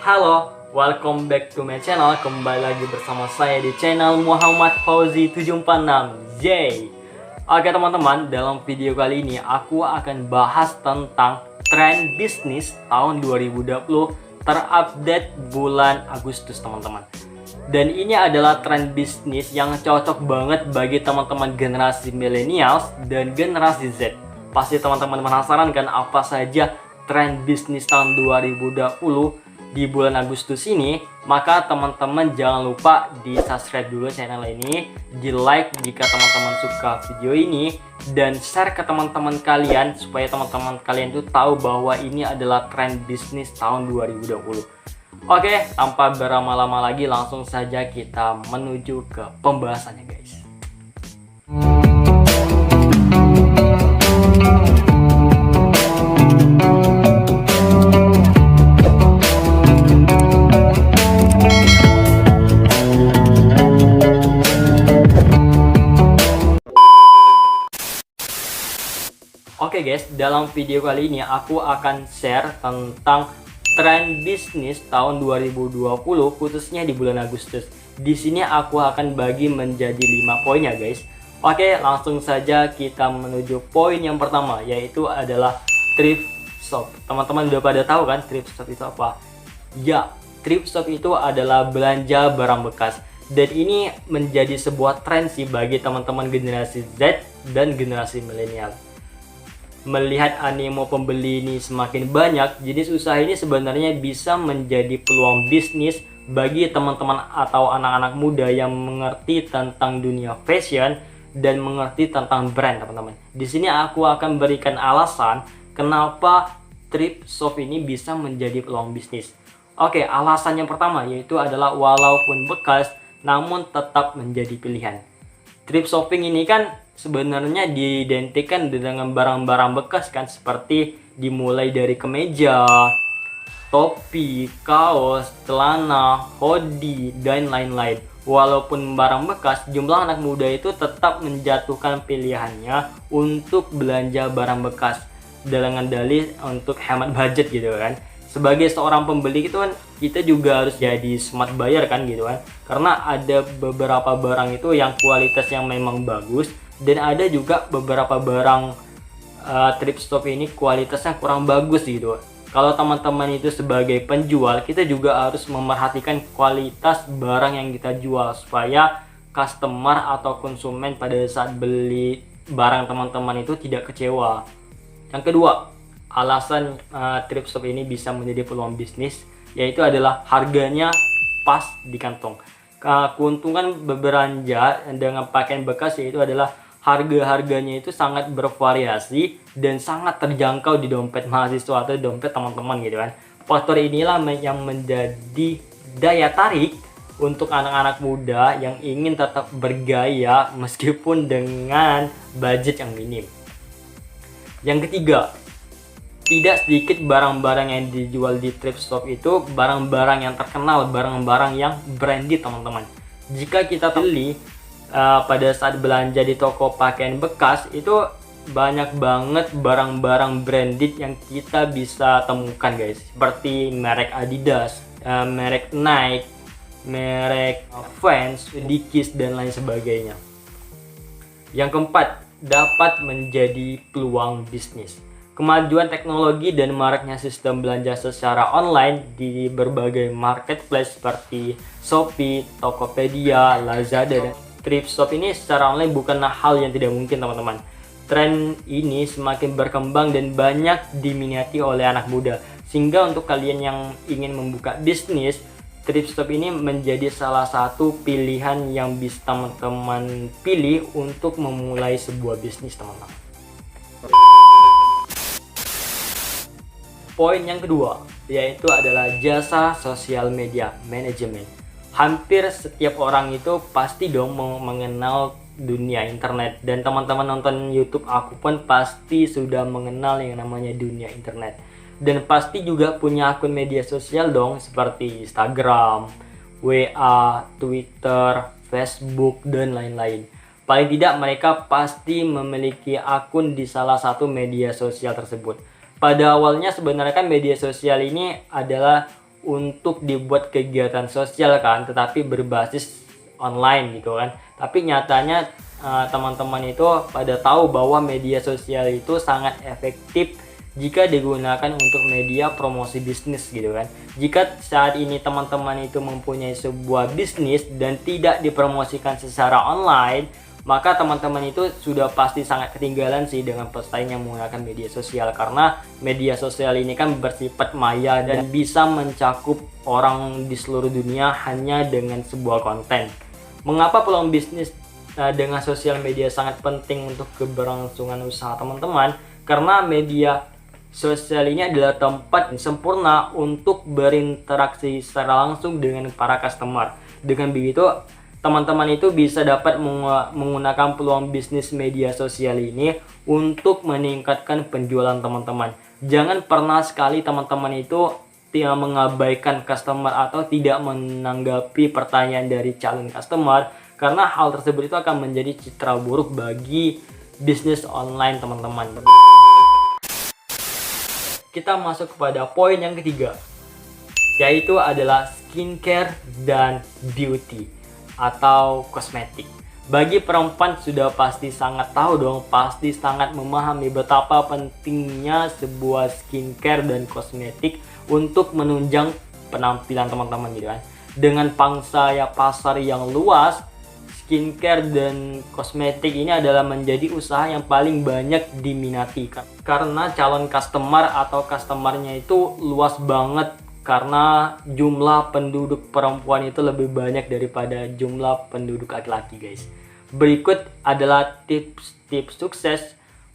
Halo, welcome back to my channel. Kembali lagi bersama saya di channel Muhammad Fauzi 746 J. Oke teman-teman, dalam video kali ini aku akan bahas tentang tren bisnis tahun 2020 terupdate bulan Agustus teman-teman. Dan ini adalah tren bisnis yang cocok banget bagi teman-teman generasi millennials dan generasi Z. Pasti teman-teman penasaran kan apa saja tren bisnis tahun 2020 di bulan Agustus ini? Maka teman-teman jangan lupa di subscribe dulu channel ini, di like jika teman-teman suka video ini, dan share ke teman-teman kalian supaya teman-teman kalian tuh tahu bahwa ini adalah tren bisnis tahun 2020. Oke, tanpa berlama-lama lagi langsung saja kita menuju ke pembahasannya guys. Oke guys, dalam video kali ini aku akan share tentang tren bisnis tahun 2020 khususnya di bulan Agustus. Di sini aku akan bagi menjadi 5 poin ya guys. Oke, langsung saja kita menuju poin yang pertama, yaitu adalah thrift shop. Teman-teman udah pada tahu kan thrift shop itu apa? Ya, thrift shop itu adalah belanja barang bekas. Dan ini menjadi sebuah tren sih bagi teman-teman generasi Z dan generasi milenial. Melihat animo pembeli ini semakin banyak, jenis usaha ini sebenarnya bisa menjadi peluang bisnis bagi teman-teman atau anak-anak muda yang mengerti tentang dunia fashion dan mengerti tentang brand teman-teman. Di sini aku akan berikan alasan kenapa thrift shop ini bisa menjadi peluang bisnis. Oke, alasan yang pertama yaitu adalah walaupun bekas namun tetap menjadi pilihan. Thrift shopping ini kan sebenarnya diidentikan dengan barang-barang bekas kan, seperti dimulai dari kemeja, topi, kaos, celana, hoodie, dan lain-lain. Walaupun barang bekas, jumlah anak muda itu tetap menjatuhkan pilihannya untuk belanja barang bekas dengan dalih untuk hemat budget gitu kan. Sebagai seorang pembeli itu kan kita juga harus jadi smart buyer kan gitu kan, karena ada beberapa barang itu yang kualitas yang memang bagus dan ada juga beberapa barang thrift shop ini kualitasnya kurang bagus gitu. Kalau teman-teman itu sebagai penjual, kita juga harus memerhatikan kualitas barang yang kita jual supaya customer atau konsumen pada saat beli barang teman-teman itu tidak kecewa. Yang kedua, alasan thrift shop ini bisa menjadi peluang bisnis yaitu adalah harganya pas di kantong. Keuntungan berbelanja dengan pakaian bekas yaitu adalah harga-harganya itu sangat bervariasi dan sangat terjangkau di dompet mahasiswa atau dompet teman-teman gitu kan. Faktor inilah yang menjadi daya tarik untuk anak-anak muda yang ingin tetap bergaya meskipun dengan budget yang minim. Yang ketiga, tidak sedikit barang-barang yang dijual di thrift shop itu barang-barang yang terkenal, barang-barang yang branded teman-teman. Jika kita beli pada saat belanja di toko pakaian bekas itu banyak banget barang-barang branded yang kita bisa temukan guys, seperti merek Adidas, merek Nike, merek Vans, Dickies, dan lain sebagainya. Yang keempat, dapat menjadi peluang bisnis. Kemajuan teknologi dan maraknya sistem belanja secara online di berbagai marketplace seperti Shopee, Tokopedia, Lazada, dan thrift shop ini secara online bukanlah hal yang tidak mungkin teman-teman. Tren ini semakin berkembang dan banyak diminati oleh anak muda, sehingga untuk kalian yang ingin membuka bisnis, thrift shop ini menjadi salah satu pilihan yang bisa teman-teman pilih untuk memulai sebuah bisnis teman-teman. Poin yang kedua yaitu adalah jasa sosial media manajemen. Hampir setiap orang itu pasti dong mengenal dunia internet, dan teman-teman nonton YouTube aku pun pasti sudah mengenal yang namanya dunia internet, dan pasti juga punya akun media sosial dong seperti Instagram, WA, Twitter, Facebook, dan lain-lain. Paling tidak mereka pasti memiliki akun di salah satu media sosial tersebut. Pada awalnya sebenarnya kan media sosial ini adalah untuk dibuat kegiatan sosial kan, tetapi berbasis online gitu kan. Tapi nyatanya teman-teman itu pada tahu bahwa media sosial itu sangat efektif jika digunakan untuk media promosi bisnis gitu kan. Jika saat ini teman-teman itu mempunyai sebuah bisnis dan tidak dipromosikan secara online, maka teman-teman itu sudah pasti sangat ketinggalan sih dengan pesaing yang menggunakan media sosial, karena media sosial ini kan bersifat maya dan bisa mencakup orang di seluruh dunia hanya dengan sebuah konten. Mengapa peluang bisnis dengan sosial media sangat penting untuk keberlangsungan usaha teman-teman? Karena media sosial ini adalah tempat yang sempurna untuk berinteraksi secara langsung dengan para customer. Dengan begitu, teman-teman itu bisa dapat menggunakan peluang bisnis media sosial ini untuk meningkatkan penjualan teman-teman. Jangan pernah sekali teman-teman itu tidak mengabaikan customer atau tidak menanggapi pertanyaan dari calon customer, karena hal tersebut itu akan menjadi citra buruk bagi bisnis online teman-teman. Kita masuk kepada poin yang ketiga, yaitu adalah skincare dan beauty atau kosmetik. Bagi perempuan sudah pasti sangat tahu dong, pasti sangat memahami betapa pentingnya sebuah skincare dan kosmetik untuk menunjang penampilan teman-teman gitu kan. Dengan pangsa pasar yang luas, skincare dan kosmetik ini adalah menjadi usaha yang paling banyak diminati karena calon customer atau customernya itu luas banget, karena jumlah penduduk perempuan itu lebih banyak daripada jumlah penduduk laki-laki guys. Berikut adalah tips-tips sukses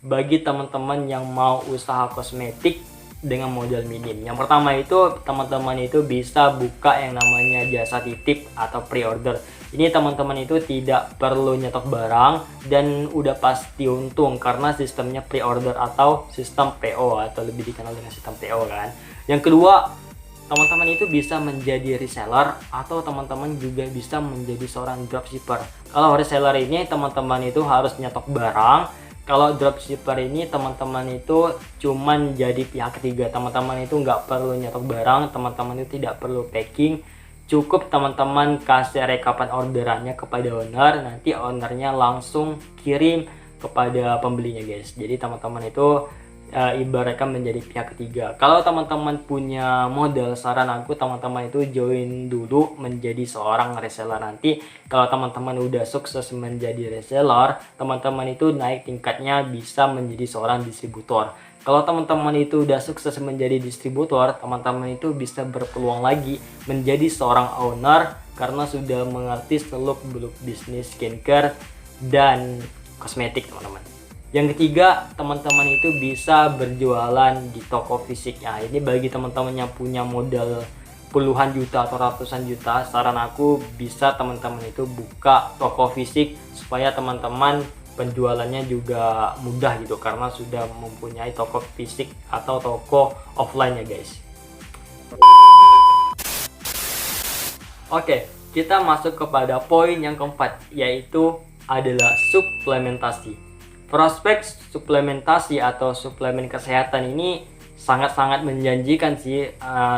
bagi teman-teman yang mau usaha kosmetik dengan modal minim. Yang pertama itu teman-teman itu bisa buka yang namanya jasa titip atau pre-order. Ini teman-teman itu tidak perlu nyetok barang dan udah pasti untung karena sistemnya pre-order atau sistem PO atau lebih dikenal dengan sistem PO kan. Yang kedua, teman-teman itu bisa menjadi reseller atau teman-teman juga bisa menjadi seorang dropshipper. Kalau reseller ini teman-teman itu harus nyetok barang. Kalau dropshipper ini teman-teman itu cuman jadi pihak ketiga. Teman-teman itu nggak perlu nyetok barang, teman-teman itu tidak perlu packing. Cukup teman-teman kasih rekapan orderannya kepada owner, nanti ownernya langsung kirim kepada pembelinya guys. Jadi teman-teman itu ibaratkan menjadi pihak ketiga. Kalau teman-teman punya modal, saran aku teman-teman itu join dulu menjadi seorang reseller. Nanti kalau teman-teman udah sukses menjadi reseller, teman-teman itu naik tingkatnya bisa menjadi seorang distributor. Kalau teman-teman itu udah sukses menjadi distributor, teman-teman itu bisa berpeluang lagi menjadi seorang owner karena sudah mengerti seluk-beluk bisnis skincare dan kosmetik teman-teman. Yang ketiga, teman-teman itu bisa berjualan di toko fisik. Nah, ini bagi teman-teman yang punya modal puluhan juta atau ratusan juta, saran aku bisa teman-teman itu buka toko fisik supaya teman-teman penjualannya juga mudah gitu karena sudah mempunyai toko fisik atau toko offline ya guys. Oke, kita masuk kepada poin yang keempat, yaitu adalah suplementasi. Prospek suplementasi atau suplemen kesehatan ini sangat-sangat menjanjikan sih,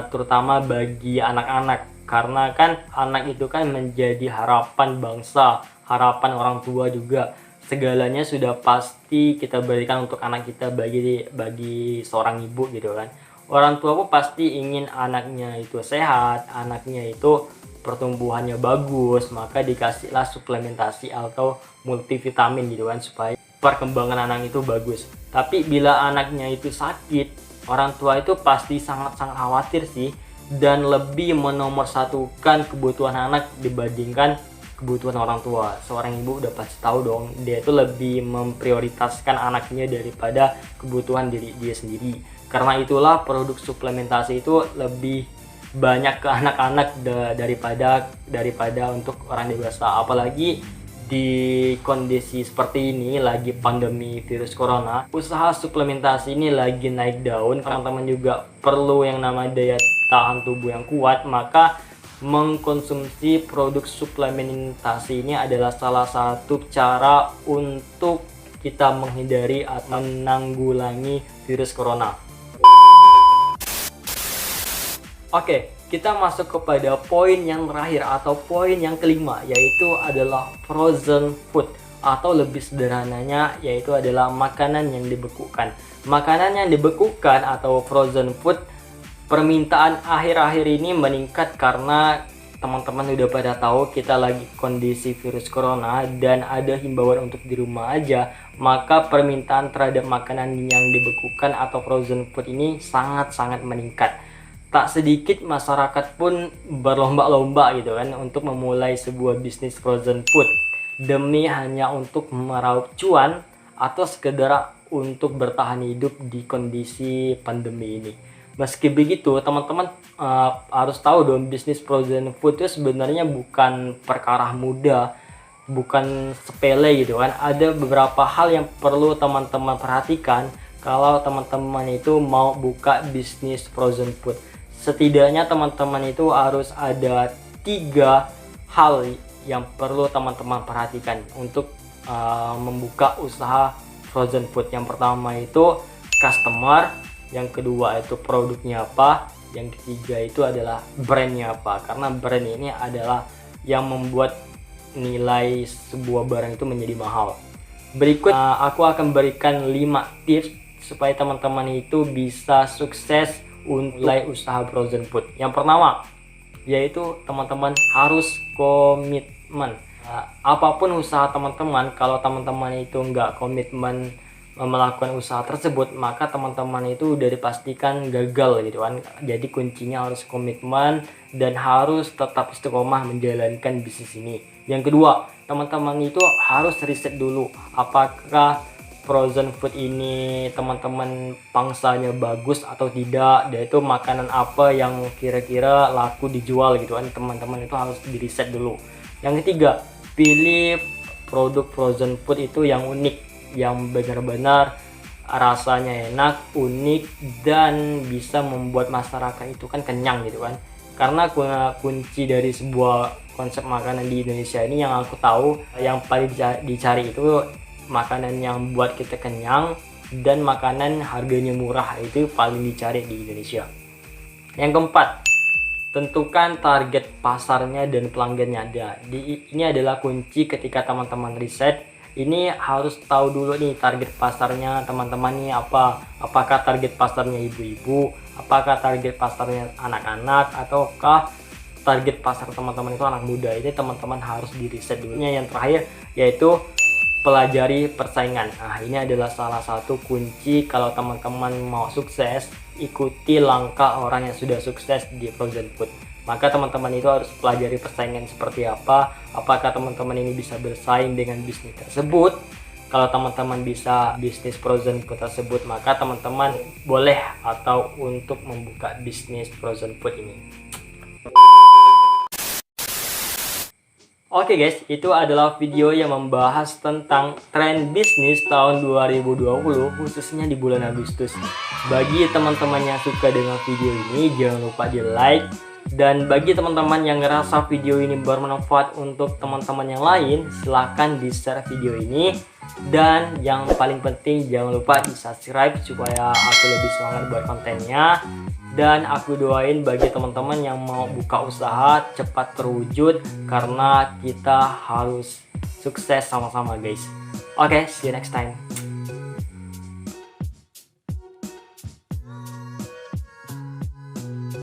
terutama bagi anak-anak, karena kan anak itu kan menjadi harapan bangsa, harapan orang tua juga. Segalanya sudah pasti kita berikan untuk anak kita bagi seorang ibu gitu kan. Orang tua pun pasti ingin anaknya itu sehat, anaknya itu pertumbuhannya bagus, maka dikasihlah suplementasi atau multivitamin gitu kan supaya perkembangan anak itu bagus. Tapi bila anaknya itu sakit, orang tua itu pasti sangat-sangat khawatir sih dan lebih menomorsatukan kebutuhan anak dibandingkan kebutuhan orang tua. Seorang ibu udah pasti tahu dong, dia itu lebih memprioritaskan anaknya daripada kebutuhan diri dia sendiri. Karena itulah produk suplementasi itu lebih banyak ke anak-anak daripada untuk orang dewasa. Apalagi di kondisi seperti ini, lagi pandemi virus corona, usaha suplementasi ini lagi naik daun. Teman-teman juga perlu yang namanya daya tahan tubuh yang kuat, maka mengkonsumsi produk suplementasi ini adalah salah satu cara untuk kita menghindari atau menanggulangi virus corona. Oke, kita masuk kepada poin yang terakhir atau poin yang kelima, yaitu adalah frozen food, atau lebih sederhananya yaitu adalah makanan yang dibekukan. Makanan yang dibekukan atau frozen food, permintaan akhir-akhir ini meningkat karena teman-teman udah pada tahu kita lagi kondisi virus corona dan ada himbauan untuk di rumah aja, maka permintaan terhadap makanan yang dibekukan atau frozen food ini sangat-sangat meningkat. Tak sedikit masyarakat pun berlomba-lomba gitu kan untuk memulai sebuah bisnis frozen food demi hanya untuk meraup cuan atau sekedar untuk bertahan hidup di kondisi pandemi ini. Meski begitu, teman-teman harus tahu dong, bisnis frozen food itu sebenarnya bukan perkara mudah, bukan sepele gitu kan. Ada beberapa hal yang perlu teman-teman perhatikan kalau teman-teman itu mau buka bisnis frozen food. Setidaknya teman-teman itu harus ada 3 hal yang perlu teman-teman perhatikan untuk membuka usaha frozen food. Yang pertama itu customer, yang kedua itu produknya apa, yang ketiga itu adalah brandnya apa, karena brand ini adalah yang membuat nilai sebuah barang itu menjadi mahal. Berikut aku akan berikan 5 tips supaya teman-teman itu bisa sukses mulai usaha frozen food. Yang pertama yaitu teman-teman harus komitmen. Apapun usaha teman-teman, kalau teman-teman itu nggak komitmen melakukan usaha tersebut, maka teman-teman itu udah dipastikan gagal gitu kan. Jadi kuncinya harus komitmen dan harus tetap istiqomah menjalankan bisnis ini. Yang kedua, teman-teman itu harus riset dulu apakah frozen food ini teman-teman pangsanya bagus atau tidak, yaitu makanan apa yang kira-kira laku dijual gitu kan. Teman-teman itu harus di riset dulu. Yang ketiga, pilih produk frozen food itu yang unik, yang benar-benar rasanya enak, unik, dan bisa membuat masyarakat itu kan kenyang gitu kan. Karena kunci dari sebuah konsep makanan di Indonesia ini yang aku tahu, yang paling dicari itu makanan yang buat kita kenyang dan makanan harganya murah, itu paling dicari di Indonesia. Yang keempat, tentukan target pasarnya dan pelanggannya. Ini adalah kunci ketika teman-teman riset. Ini harus tahu dulu nih target pasarnya teman-teman nih apa. Apakah target pasarnya ibu-ibu, apakah target pasarnya anak-anak, ataukah target pasar teman-teman itu anak muda. Ini teman-teman harus di riset dulu. Yang terakhir yaitu pelajari persaingan. Nah, ini adalah salah satu kunci kalau teman-teman mau sukses. Ikuti langkah orang yang sudah sukses di frozen food. Maka teman-teman itu harus pelajari persaingan seperti apa. Apakah teman-teman ini bisa bersaing dengan bisnis tersebut. Kalau teman-teman bisa bisnis frozen food tersebut, maka teman-teman boleh atau untuk membuka bisnis frozen food ini. Oke guys, itu adalah video yang membahas tentang tren bisnis tahun 2020, khususnya di bulan Agustus. Bagi teman-teman yang suka dengan video ini, jangan lupa di like. Dan bagi teman-teman yang ngerasa video ini bermanfaat untuk teman-teman yang lain, silahkan di share video ini. Dan yang paling penting, jangan lupa di subscribe supaya aku lebih semangat buat kontennya. Dan aku doain bagi teman-teman yang mau buka usaha cepat terwujud, karena kita harus sukses sama-sama guys. Oke, see you next time.